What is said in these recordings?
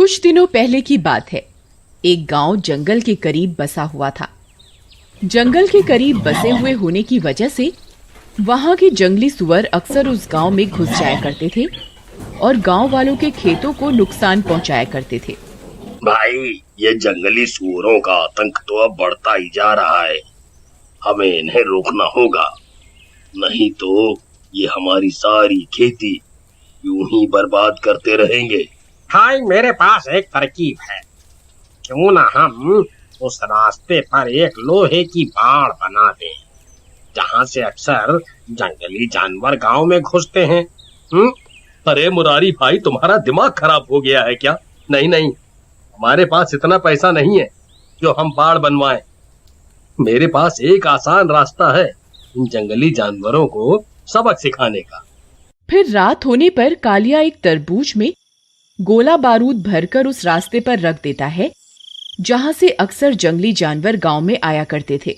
कुछ दिनों पहले की बात है। एक गांव जंगल के करीब बसा हुआ था। जंगल के करीब बसे हुए होने की वजह से वहां के जंगली सुअर अक्सर उस गांव में घुस जाया करते थे और गांव वालों के खेतों को नुकसान पहुंचाया करते थे। भाई, ये जंगली सुअरों का आतंक तो अब बढ़ता ही जा रहा है। हमें इन्हें रोकना होगा, नहीं तो ये हमारी सारी खेती यूं ही बर्बाद करते रहेंगे। भाई, मेरे पास एक तरकीब है। क्यों ना हम उस रास्ते पर एक लोहे की बाड़ बना दें, जहाँ से अक्सर जंगली जानवर गांव में घुसते हैं। अरे मुरारी भाई, तुम्हारा दिमाग खराब हो गया है क्या? नहीं नहीं, हमारे पास इतना पैसा नहीं है जो हम बाड़ बनवाएं। मेरे पास एक आसान रास्ता है इन जंगली जानवरों को सबक सिखाने का। फिर रात होने पर कालिया एक तरबूज में गोला बारूद भरकर उस रास्ते पर रख देता है जहां से अक्सर जंगली जानवर गांव में आया करते थे,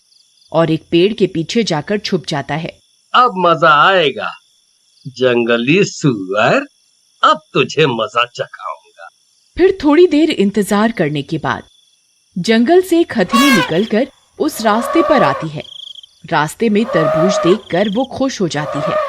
और एक पेड़ के पीछे जाकर छुप जाता है। अब मजा आएगा जंगली सुअर, अब तुझे मजा चखाऊंगा। फिर थोड़ी देर इंतजार करने के बाद जंगल से एक हथनी निकलकर उस रास्ते पर आती है। रास्ते में तरबूज देखकर वो खुश हो जाती है।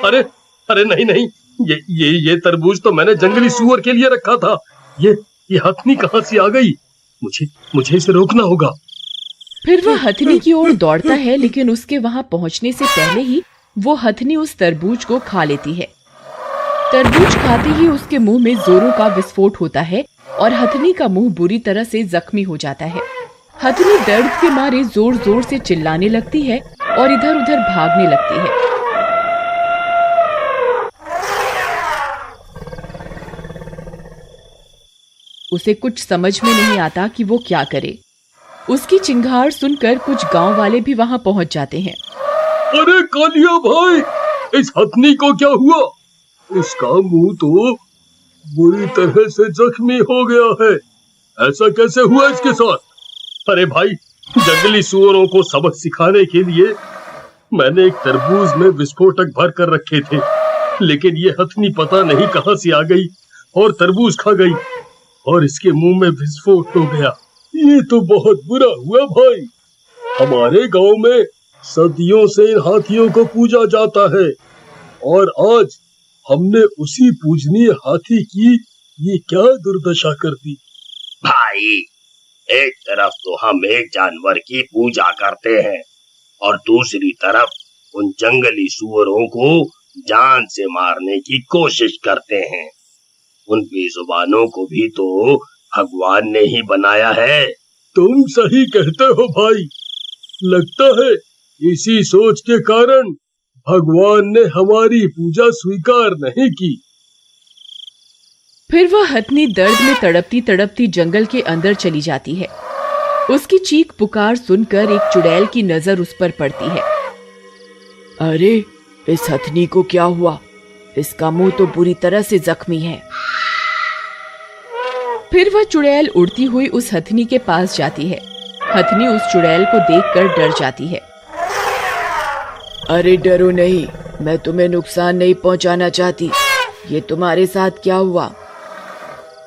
अरे अरे नहीं नहीं, ये तरबूज तो मैंने जंगली सुअर के लिए रखा था। ये हथनी कहां से आ गई? मुझे इसे रोकना होगा। फिर वह हथनी की ओर दौड़ता है, लेकिन उसके वहां पहुंचने से पहले ही वो हथनी उस तरबूज को खा लेती है। तरबूज खाते ही उसके मुंह में जोरों का विस्फोट होता है और हथनी का मुंह बुरी तरह से जख्मी हो जाता है। हथनी दर्द के मारे जोर जोर से चिल्लाने लगती है और इधर उधर भागने लगती है। उसे कुछ समझ में नहीं आता कि वो क्या करे। उसकी चिंगार सुनकर कुछ गांव वाले भी वहां पहुंच जाते हैं। अरे कालिया भाई, इस हथनी को क्या हुआ? इसका मुंह तो बुरी तरह से जख्मी हो गया है। ऐसा कैसे हुआ इसके साथ? अरे भाई, जंगली सुअरों को सबक सिखाने के लिए मैंने एक तरबूज में विस्फोटक भर कर रखे थे, लेकिन ये हथनी पता नहीं कहां से आ गई और तरबूज खा गई और इसके मुंह में विस्फोट हो गया। ये तो बहुत बुरा हुआ भाई। हमारे गांव में सदियों से इन हाथियों को पूजा जाता है और आज हमने उसी पूजनीय हाथी की ये क्या दुर्दशा कर दी। भाई, एक तरफ तो हम एक जानवर की पूजा करते हैं और दूसरी तरफ उन जंगली सुअरों को जान से मारने की कोशिश करते हैं। उन बेजुबानों को भी तो भगवान ने ही बनाया है। तुम सही कहते हो भाई। लगता है इसी सोच के कारण भगवान ने हमारी पूजा स्वीकार नहीं की। फिर वह हथनी दर्द में तड़पती तड़पती जंगल के अंदर चली जाती है। उसकी चीख पुकार सुनकर एक चुड़ैल की नजर उस पर पड़ती है। अरे, इस हथनी को क्या हुआ? इसका मुंह तो बुरी तरह से जख्मी है। फिर वह चुड़ैल उड़ती हुई उस हथनी के पास जाती है। हथनी उस चुड़ैल को देखकर डर जाती है। अरे डरो नहीं, मैं तुम्हें नुकसान नहीं पहुंचाना चाहती। ये तुम्हारे साथ क्या हुआ?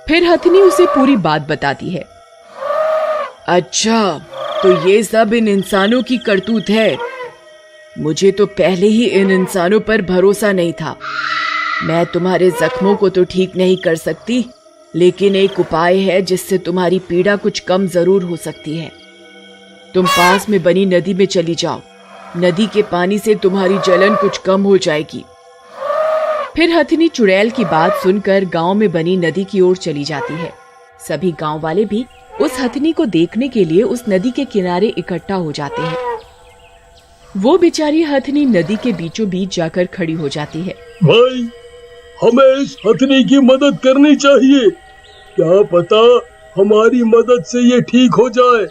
फिर हथनी उसे पूरी बात बताती है। अच्छा, तो ये सब इन इंसानों की करतूत है। मुझे तो पहले ही इन इंसानों पर भरोसा नहीं था। मैं तुम्हारे जख्मों को तो ठीक नहीं कर सकती, लेकिन एक उपाय है जिससे तुम्हारी पीड़ा कुछ कम जरूर हो सकती है। तुम पास में बनी नदी में चली जाओ। नदी के पानी से तुम्हारी जलन कुछ कम हो जाएगी। फिर हथनी चुड़ैल की बात सुनकर गांव में बनी नदी की ओर चली जाती है। सभी गांव वाले भी उस हथनी को देखने के लिए उस नदी के किनारे इकट्ठा हो जाते हैं। वो बेचारी हथनी नदी के बीचों बीच जाकर खड़ी हो जाती है। भाई, हमें इस हथनी की मदद करनी चाहिए। क्या पता हमारी मदद से ये ठीक हो जाए।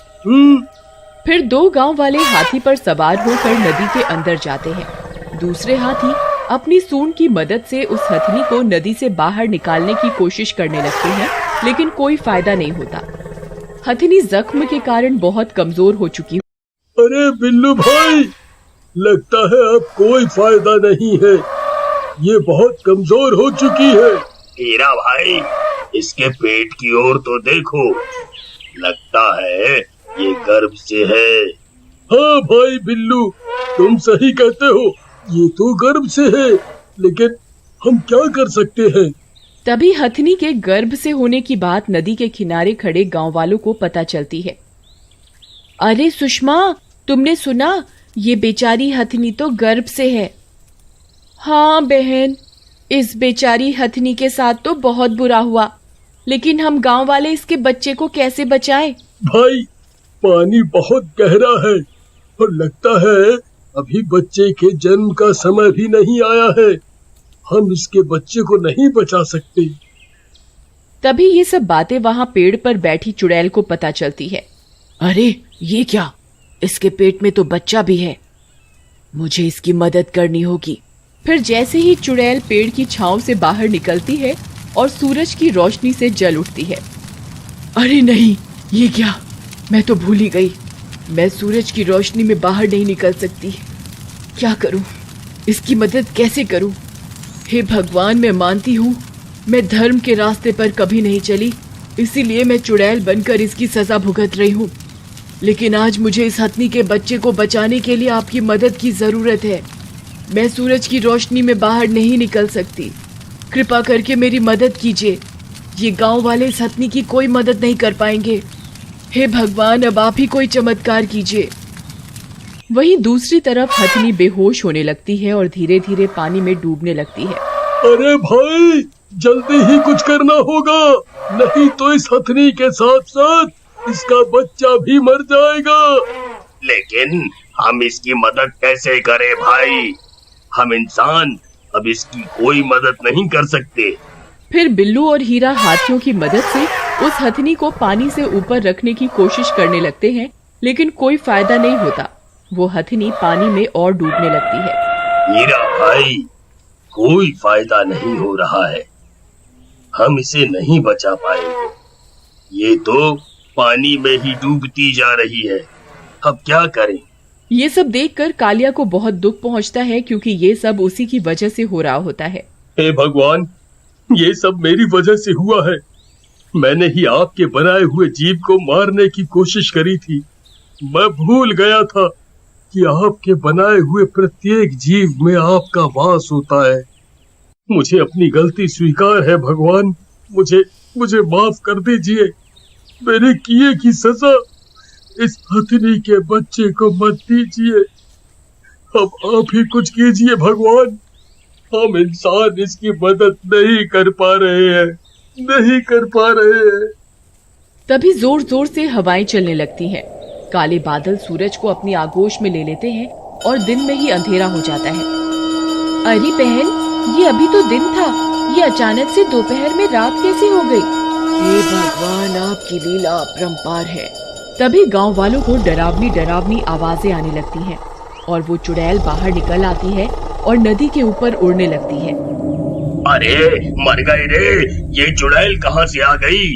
फिर दो गांव वाले हाथी पर सवार होकर नदी के अंदर जाते हैं। दूसरे हाथी अपनी सूंड की मदद से उस हथनी को नदी से बाहर निकालने की कोशिश करने लगते हैं, लेकिन कोई फायदा नहीं होता। हथनी जख्म के कारण बहुत कमजोर हो चुकी। अरे बिल्लू भाई, लगता है अब कोई फायदा नहीं है। ये बहुत कमजोर हो चुकी है। हीरा भाई, इसके पेट की ओर तो देखो, लगता है ये गर्भ से है। हाँ भाई बिल्लू, तुम सही कहते हो, ये तो गर्भ से है, लेकिन हम क्या कर सकते हैं? तभी हथनी के गर्भ से होने की बात नदी के किनारे खड़े गांव वालों को पता चलती है। अरे सुषमा, तुमने सुना? ये बेचारी हथनी तो गर्भ से है। हाँ बहन, इस बेचारी हथनी के साथ तो बहुत बुरा हुआ, लेकिन हम गांव वाले इसके बच्चे को कैसे बचाएं? भाई, पानी बहुत गहरा है और लगता है अभी बच्चे के जन्म का समय भी नहीं आया है। हम इसके बच्चे को नहीं बचा सकते। तभी ये सब बातें वहां पेड़ पर बैठी चुड़ैल को पता चलती है। अरे ये क्या, इसके पेट में तो बच्चा भी है, मुझे इसकी मदद करनी होगी। फिर जैसे ही चुड़ैल पेड़ की छांव से बाहर निकलती है और सूरज की रोशनी से जल उठती है। अरे नहीं, ये क्या, मैं तो भूल ही गई, मैं सूरज की रोशनी में बाहर नहीं निकल सकती। क्या करूं, इसकी मदद कैसे करूं? हे भगवान, मैं मानती हूँ मैं धर्म के रास्ते पर कभी नहीं चली, इसीलिए मैं चुड़ैल बनकर इसकी सजा भुगत रही हूँ, लेकिन आज मुझे इस हथनी के बच्चे को बचाने के लिए आपकी मदद की जरूरत है। मैं सूरज की रोशनी में बाहर नहीं निकल सकती, कृपा करके मेरी मदद कीजिए। ये गांव वाले इस हथनी की कोई मदद नहीं कर पाएंगे। हे भगवान, अब आप ही कोई चमत्कार कीजिए। वहीं दूसरी तरफ हथनी बेहोश होने लगती है और धीरे धीरे पानी में डूबने लगती है। अरे भाई, जल्दी ही कुछ करना होगा, नहीं तो इस हथनी के साथ साथ इसका बच्चा भी मर जाएगा। लेकिन हम इसकी मदद कैसे करें भाई? हम इंसान अब इसकी कोई मदद नहीं कर सकते। फिर बिल्लू और हीरा हाथियों की मदद से उस हथनी को पानी से ऊपर रखने की कोशिश करने लगते हैं, लेकिन कोई फायदा नहीं होता। वो हथनी पानी में और डूबने लगती है। हीरा भाई, कोई फायदा नहीं हो रहा है, हम इसे नहीं बचा पाएंगे। ये तो पानी में ही डूबती जा रही है, अब क्या करें? ये सब देखकर कालिया को बहुत दुख पहुंचता है, क्योंकि ये सब उसी की वजह से हो रहा होता है। हे भगवान, ये सब मेरी वजह से हुआ है। मैंने ही आपके बनाए हुए जीव को मारने की कोशिश करी थी। मैं भूल गया था कि आपके बनाए हुए प्रत्येक जीव में आपका वास होता है। मुझे अपनी गलती स्वीकार है भगवान, मुझे माफ कर दीजिए। मेरे किए की सजा इस हथनी के बच्चे को मत दीजिए। अब आप ही कुछ कीजिए भगवान, हम इंसान इसकी मदद नहीं कर पा रहे हैं। तभी जोर जोर से हवाएं चलने लगती हैं। काले बादल सूरज को अपनी आगोश में ले लेते हैं और दिन में ही अंधेरा हो जाता है। अरे बहन, ये अभी तो दिन था, ये अचानक से दोपहर में रात कैसे हो गई? हे भगवान, आपकी लीला अपरंपार है। तभी गांव वालों को डरावनी आवाजें आने लगती हैं और वो चुड़ैल बाहर निकल आती है और नदी के ऊपर उड़ने लगती है। अरे मर गए रे, ये चुड़ैल कहाँ से आ गई?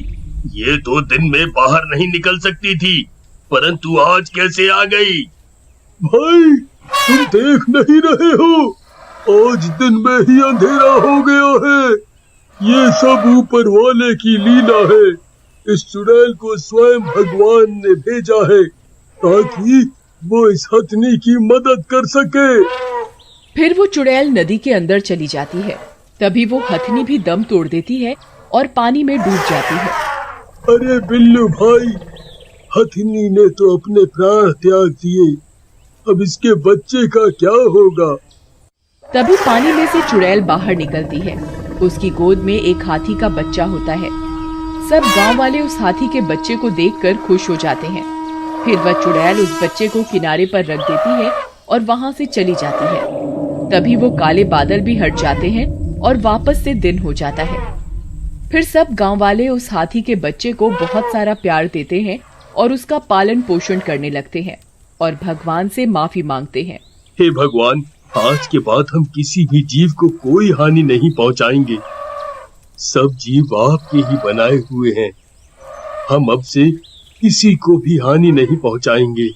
ये तो दिन में बाहर नहीं निकल सकती थी, परंतु आज कैसे आ गई? भाई, तुम देख नहीं रहे हो, आज दिन में ही अंधेरा हो गया है। ये सब ऊपर वाले की लीला है। इस चुड़ैल को स्वयं भगवान ने भेजा है ताकि वो इस हथनी की मदद कर सके। फिर वो चुड़ैल नदी के अंदर चली जाती है। तभी वो हथनी भी दम तोड़ देती है और पानी में डूब जाती है। अरे बिल्लू भाई, हथनी ने तो अपने प्राण त्याग दिए, अब इसके बच्चे का क्या होगा? तभी पानी में से चुड़ैल बाहर निकलती है। उसकी गोद में एक हाथी का बच्चा होता है। सब गांव वाले उस हाथी के बच्चे को देखकर खुश हो जाते हैं। फिर वह चुड़ैल उस बच्चे को किनारे पर रख देती है और वहां से चली जाती है। तभी वो काले बादल भी हट जाते हैं और वापस से दिन हो जाता है। फिर सब गांव वाले उस हाथी के बच्चे को बहुत सारा प्यार देते हैं और उसका पालन पोषण करने लगते हैं और भगवान से माफी मांगते हैं। हे भगवान, आज के बाद हम किसी भी जीव को कोई हानि नहीं पहुंचाएंगे। सब जीव आपके ही बनाए हुए हैं, हम अब से किसी को भी हानि नहीं पहुंचाएंगे।